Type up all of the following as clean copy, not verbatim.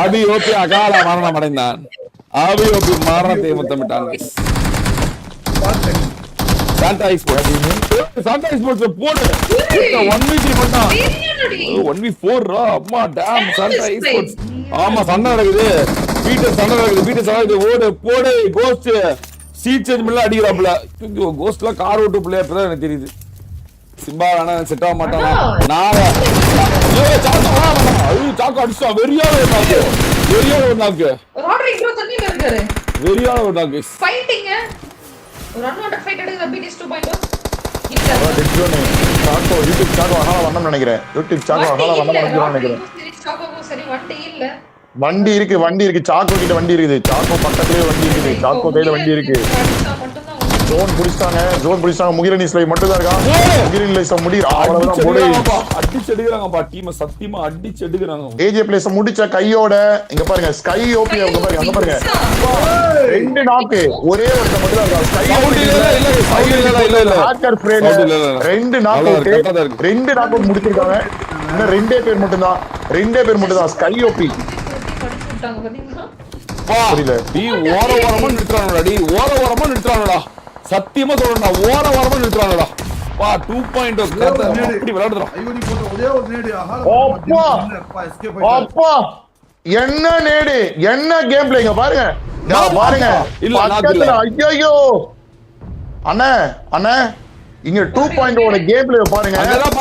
அபி OP அகால மரணம் அடைந்தான். அபி ஓபி மரணத்தை முத்தமிட்டான். சாண்டா எக்ஸ்போர்ட்ஸ் போடு 1v3 பண்ணா 1v4 ரா அம்மா டாம் சாண்டா எக்ஸ்போர்ட்ஸ். ஆமா சண்டை நடக்குது ஓடு போடு கோஸ்ட் சீட் சேஞ்ச் பண்ணல அடிக்குறாப்ல. கோஸ்ட்ல கார் ஓட்டு பிளேயர் தான் எனக்கு தெரியுது. சிம்பா வேணா செட் ஆக மாட்டானா நாளை சாக்கோ அடிச்சா வெறியால ஒரு நாக்கு ஃபைட்டிங் ஒரு அன்வான்டட் ஃபைட் எடுக்குற BTS 2.0 சாக்கோ யூடியூப் சாக்கோ அகால வண்ணம் நினைக்கிறேன். யூடியூப் சாக்கோ அகால வண்ணம் நினைக்கிறேன். சரி வண்டி இல்ல வண்டி இருக்கு சாக்கோ கிட்ட வண்டி இருக்குது. சாக்கோ பக்கத்துலயே வண்டி இருக்குது. சாக்கோ கையில வண்டி இருக்கு. ஜோன் புடிச்சாங்க முகிரணி ஸ்லை மட்டும் தான் இருக்கான். முகிரணி ஸ்லை முடிற அவ்வளவுதான் போடு அடிச்சு எடுக்கறாங்கப்பா. டீம் சத்தியமா அடிச்சு எடுக்கறாங்க. ஏஜே பிளேஸ் முடிச்ச கையோட இங்க பாருங்க ஸ்கை ஓபி அங்க பாருங்க ரெண்டு நாக்கு ஒரே ஒருத்த மட்டும் தான் இருக்கான். ஸ்கை இல்ல ஹாக்கர் ஃப்ரேம் ரெண்டு நாக்கு முடிச்சிருக்காங்க. இன்னும் ரெண்டே பேர் மட்டும் தான் ஸ்கை ஓபி. புரியல நீ ஓரமா நிறுத்துறானடா. சத்தியமா சொல்றேன்டா ஓரமா நிறுத்துறானடா. பா 2.0 அப்படி விளையாடுறான். ஐயோடி போட்ட ஒரே ஒரு நேடு அப்பா என்ன நேடு என்ன கேம் பிளேங்க பாருங்க இல்ல ஐயோ அண்ணா இங்க 2.0 கேம் பிளே பாருங்க. அங்கதான்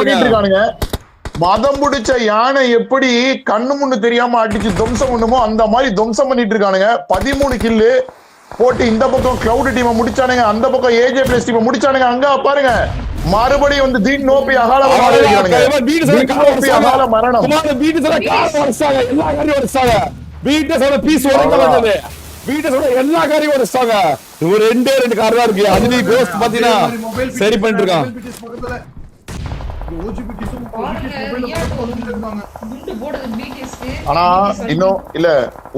பாத்துருக்கானுங்க. மதம் பிடிச்ச யானை எப்படி கண்ணு முன்னு தெரியாம அடிச்சு துவம்சம் பண்ணுமோ அந்த மாதிரி துவம்சம் பண்ணிட்டு இருக்கானுங்க. 13 கில்லு போட்டு இந்த பக்கம் கிளவுட் டீமை முடிச்சானுங்க, அந்த பக்கம் ஏஜே பிளஸ் டீமை முடிச்சானுங்க. அங்க பாருங்க மறுபடியும் வந்து தீன் நோப்பி அகால மரணம். எல்லா காரியம் உடைச்சாங்க. ஒரு ரெண்டு கார் தான் இருக்கு. அதுல கோஸ்ட் பாத்தீங்கன்னா சரி பண்ணிட்டு இருக்கான். ஆனா இன்னும் இல்ல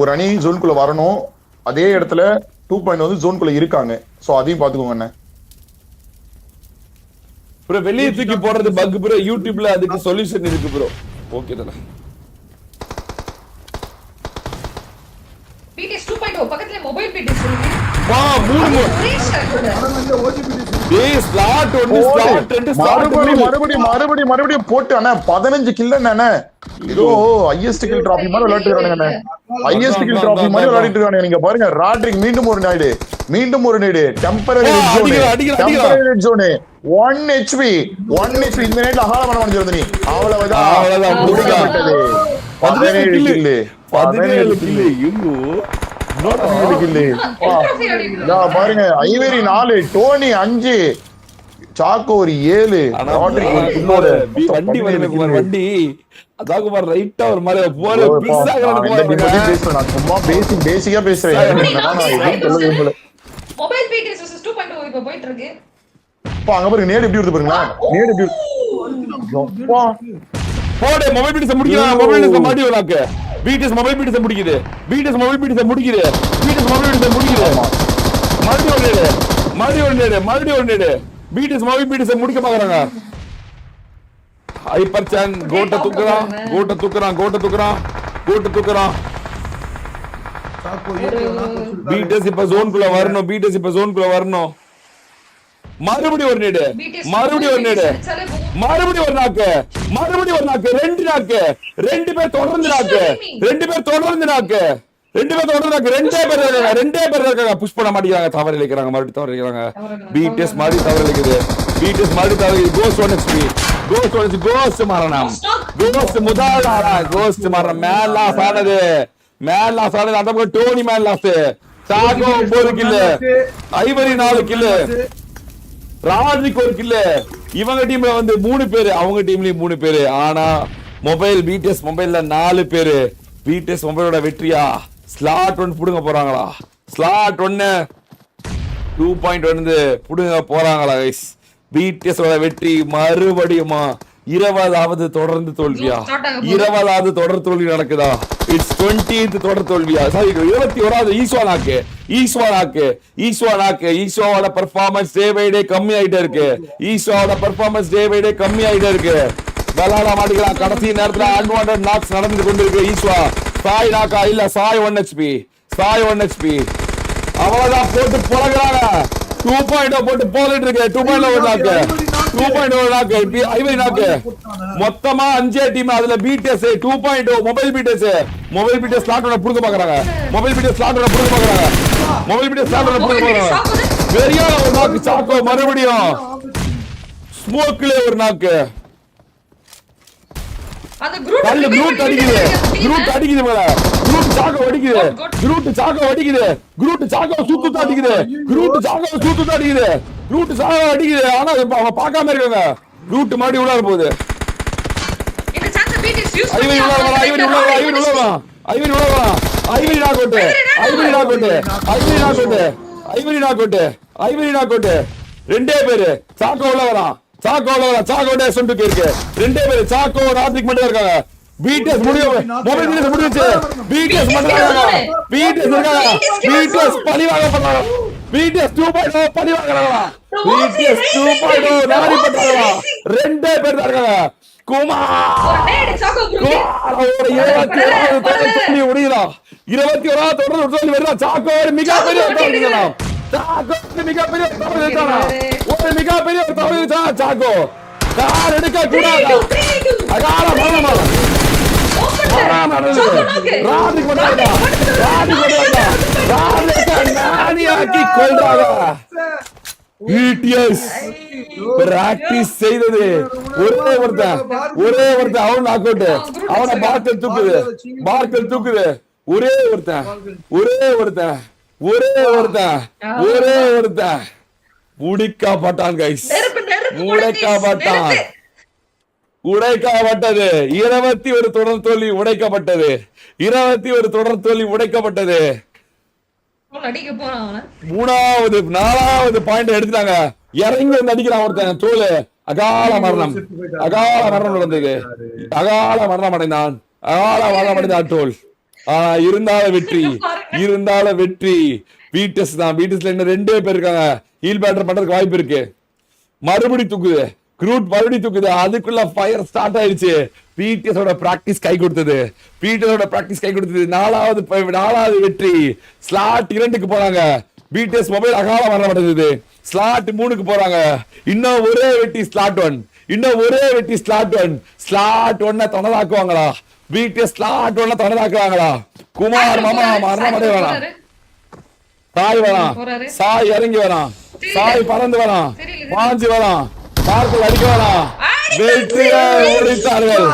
ஒரு அணி ஜோனுக்குள்ள வரணும். அதே இடத்துல 2.0 வந்து ஜோனுக்குள்ள இருக்காங்க. சோ அதையும் பாத்துக்கோங்க அண்ணா. ப்ரோ வெளிய தூக்கி போறது பக் ப்ரோ. யூடியூப்ல அதுக்கு சொல்யூஷன் இருக்கு ப்ரோ. ஓகே தானே. BTS 2.0 பக்கத்துல மொபைல் BTS இருக்கு. வா மூணு டேய் ஸ்லாட் ஒன்னு ஸ்லாட் ரெண்டு மறுபடியும் போட்டு அண்ணா 15 கில் அண்ணா. இதோ ஹையஸ்ட் கில் டிராபி மாதிரி விளையாட்டு இருக்கானுங்க அண்ணா. ஹையஸ்ட் கில் டிராபி மாதிரி விளையாடிட்டு இருக்கானுங்க. நீங்க பாருங்க ராட்ரிக் மீண்டும் ஒரு நேடு டெம்பரரி ஜோன் 1 HP இந்த நேட்ல அகால மரணம் அடைஞ்சிருந்த நீ அவ்வளவுதான் முடிக்கப்பட்டது. 17 கில் பாருங்க. ஐவரி 4 டோனி 5 சாக்கோ ஒரு 7 வண்டி வண்டி அதான் ரைட்டா ஒரு மாதிரி போற சும்மா பேசிக்கா பேசுறேன். மொபைல் BTS 2.0 இப்ப போயிட்டு இருக்கு. அங்க பாருங்க நேடு எப்படி வருது பாருங்களா. நேடு எப்படி போடு மொபைல் BTS முடிக்கலாம். மொபைல் BTS மாடி வராக்க BTS மொபைல் BTS முடிக்குது. மறுபடியும் BTS மொபைல் BTS முடிக்க பாக்குறாங்க. ஹைப்பர் சான் கோட்ட தூக்குறான். BTS இப்ப ஜோனுக்குள்ள வரணும். மறுபடியும் ஒரு நேடு மறுபடியும் ஒரு நாக்கு ரெண்டு பேர் தொடர்ந்து நாக்கு ரெண்டே பேர் இருக்காங்க. புஷ் பண்ண மாட்டேங்கிறாங்க. தவறு இழைக்கிறாங்க. BTS மாதிரி தவறு இழைக்குது. கோஸ்ட் மரணம். கோஸ்ட் மரணம். மேல் லாஸ் ஆனது அந்த பக்கம் டோனி மேல் லாஸ். சாகோ 9 கில்லு, ஐவரி 4 கில்லு, ராஜிக் 1 கில்லு. இவங்க டீம்ல வந்து 3 பேரு, அவங்க டீம்லயும் 3 பேரு. ஆனா மொபைல் BTS மொபைல்ல 4 பேரு. BTS மொபைலோட வெற்றியா? ஸ்லாட் 1 புடுங்க போறாங்களா? ஸ்லாட் 1 2.1 புடுங்க போறாங்களா கைஸ்? BTS ஓட வெற்றி மறுபடியுமா? 20வது தொடர்ந்து தோல்வியா? 20வது தொடர் தோல்வி நடக்குதா? இட்ஸ் 20th தொடர் தோல்வியா? சாரி 21வது ஈஸ்வாவோட பெர்ஃபார்மன்ஸ் டே பை டே கம்மி ஆயிட்டே இருக்கு. விளாட மாட்டேங்கிறான். கடைசி நேரத்துல அன்வான்டட் நாக்ஸ் நடந்து கொண்டிருக்கு. ஈஸ்வா சாய் நாக்கா இல்ல சாய் 1 HP சாய் 1 HP அவ்வளவுதான் போட்டு போறாங்க. 2.0 போட்டு போலிட்டு இருக்கு. 2.0 நாக்கு 2.0 நாக்கு ஐவரி நாக்கு மொத்தமா 5 டீம். அதுல பிடிஎஸ் 2.0 மொபைல் பிடிஎஸ் ஸ்லாட்டோட புடுங்க பாக்குறாங்க. மொபைல் பிடிஎஸ் ஸ்லாட்டோட புடுங்க பாக்குறாங்க. வெறியான ஒரு நாக்கு சாக்கோ மறுபடியும் ஸ்மோக்ல ஒரு நாக்கு. அந்த குரூட் கல்லு குரூட் அடிக்குது மேல. குரூட் சாக்கோ அடிக்குது. குரூட் சாக்கோ சுத்து அடிக்குது. ஆனா அவன் பார்க்காம இருக்காங்க. குரூட் மாடி உள்ள போகுது. இந்த சான்ஸ் பிடிஎஸ் யூஸ் ஐவரி உள்ள வா. ஐவரி நாக்கோட்டு ரெண்டே பேரு. சாக்கோ உள்ள வரான். சாக்கோ S1 இருக்கு. ரெண்டே பேரு சாக்கோ ராத்ரிக் மட்டும் இருக்காங்க. பிடிஎஸ் மொபைல் முடிஞ்சிச்சு. பிடிஎஸ் பழிவாங்க பண்றாங்க. பிடிஎஸ் 2.0 பழிவாங்கறாங்க. பிடிஎஸ் 2.0 நாரி பண்றாங்க. ரெண்டே பேர் தான் இருக்காங்க. குமார் ஒரு 21வது தோல்வி முடியலாம். 21வது தோல்வி வருதா. சாக்கோ ஒரு மிகப்பெரிய தோல்வி தான். ஒரு மிகப்பெரிய தவறு சாக்கோ. கார் எடுக்க கூடாது. அகால பிராக்டிஸ் செய்தது ஒரே ஒருத்தன் அவன் நாக் அவுட். அவனை பார்க்கல் தூக்குது. ஒரே ஒருத்தன் உடைக்கப்பட்டான் கைஸ். உடைக்கப்பட்டது. 21 தொடர் தோல்வி உடைக்கப்பட்டது. 21 தொடர் தோல்வி உடைக்கப்பட்டது. 4வது பாயிண்ட் எடுத்துட்டாங்க. இறங்கி வந்து அடிக்கிறான் ஒருத்தன் தோல். அகால மரணம் நடந்தது. அகால மரணம் அடைந்தான் தோல். இருந்தாலும் வெற்றி பிடிஎஸ் தான். பிடிஎஸ்ல இன்னும் 2 பேர் இருக்காங்க. ஹீல் பேட்டர் பண்றதுக்கு வாய்ப்பு இருக்கு. மறுபடி தூக்குது. குரூட் மறுபடி தூக்குது. அதுக்குள்ள ஃபயர் ஸ்டார்ட் ஆயிடுச்சு. பிடிஎஸ் ஓட பிராக்டிஸ் கை கொடுத்தது. 4வது வெற்றி. ஸ்லாட் 2க்கு போறாங்க. பிடிஎஸ் மொபைல் அகால மரணம் அடைந்தது. ஸ்லாட் 3க்கு போறாங்க. இன்னும் ஒரே வெட்டி ஸ்லாட் 1. ஸ்லாட் 1 தனதாக்குவாங்களா? பிடிஎஸ் ஸ்லாட் 1 தனதாக்குவாங்களா? குமார் மாமா மரணம் அடைய வேணாம். சாய் இறங்கி வரான். சாய் பறந்து வரான். பாஞ்சு வரான். பார்க்கல் அடிக்க வரான். வெற்றியை முடித்தார்கள்.